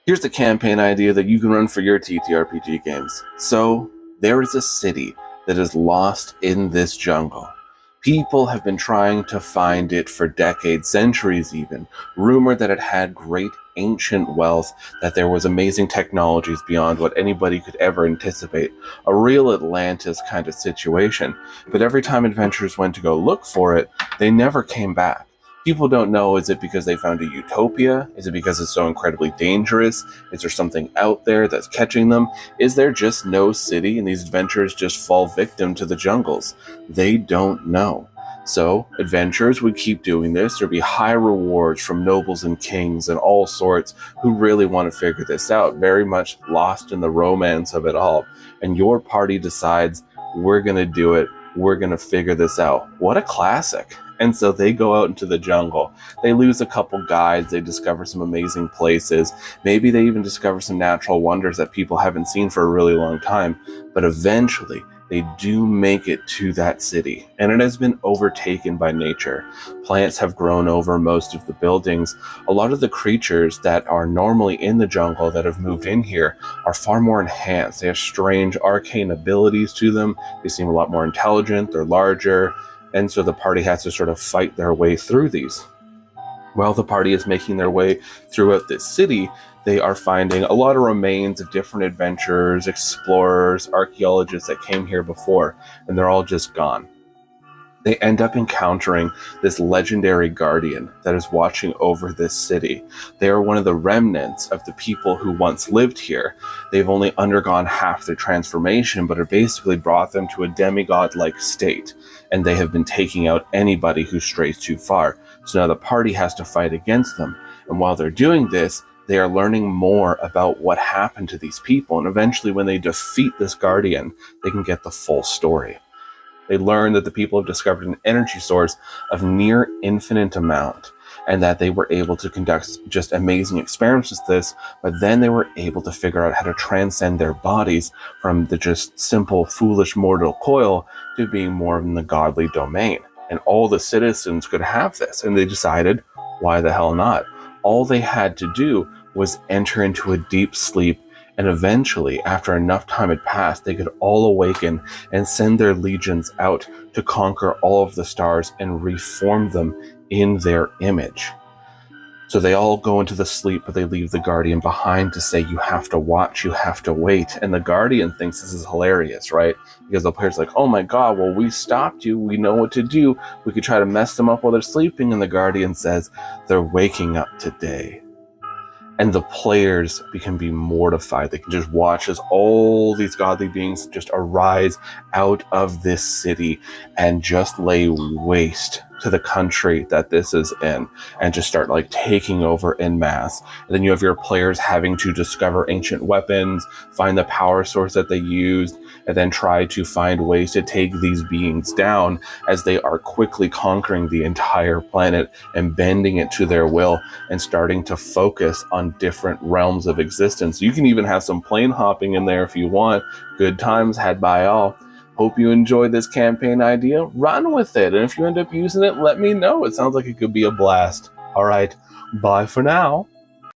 Here's the campaign idea that you can run for your TTRPG games. So, there is a city that is lost in this jungle. People have been trying to find it for decades, centuries even. Rumored that it had great ancient wealth, that there was amazing technologies beyond what anybody could ever anticipate. A real Atlantis kind of situation. But every time adventurers went to go look for it, they never came back. People don't know, is it because they found a utopia? Is it because it's so incredibly dangerous? Is there something out there that's catching them? Is there just no city and these adventurers just fall victim to the jungles? They don't know. So, adventurers would keep doing this. There'd be high rewards from nobles and kings and all sorts who really want to figure this out, very much lost in the romance of it all. And your party decides, we're going to do it. We're going to figure this out. What a classic. And so they go out into the jungle. They lose a couple guides. They discover some amazing places. Maybe they even discover some natural wonders that people haven't seen for a really long time. But eventually, they do make it to that city. And it has been overtaken by nature. Plants have grown over most of the buildings. A lot of the creatures that are normally in the jungle that have moved in here are far more enhanced. They have strange arcane abilities to them. They seem a lot more intelligent. They're larger. And so the party has to sort of fight their way through these. While the party is making their way throughout this city, they are finding a lot of remains of different adventurers, explorers, archaeologists that came here before, and they're all just gone. They end up encountering this legendary guardian that is watching over this city. They are one of the remnants of the people who once lived here. They've only undergone half their transformation, but are basically brought them to a demigod-like state, and they have been taking out anybody who strays too far. So now the party has to fight against them. And while they're doing this, they are learning more about what happened to these people, and eventually when they defeat this guardian, they can get the full story. They learn that the people have discovered an energy source of near infinite amount, and that they were able to conduct just amazing experiments with this, but then they were able to figure out how to transcend their bodies from the just simple, foolish mortal coil to being more in the godly domain. And all the citizens could have this, and they decided, why the hell not? All they had to do was enter into a deep sleep, and eventually, after enough time had passed, they could all awaken and send their legions out to conquer all of the stars and reform them in their image. So they all go into the sleep, but they leave the Guardian behind to say, you have to watch, you have to wait. And the Guardian thinks this is hilarious, right? Because the player's like, oh my god, well, we stopped you, we know what to do. We could try to mess them up while they're sleeping. And the Guardian says, they're waking up today. And the players can be mortified. They can just watch as all these godly beings just arise out of this city and just lay waste to the country that this is in, and just start like taking over en masse. And then you have your players having to discover ancient weapons, find the power source that they used, and then try to find ways to take these beings down as they are quickly conquering the entire planet and bending it to their will and starting to focus on different realms of existence. You can even have some plane hopping in there if you want. Good times had by all. Hope you enjoyed this campaign idea. Run with it. And if you end up using it, let me know. It sounds like it could be a blast. All right. Bye for now.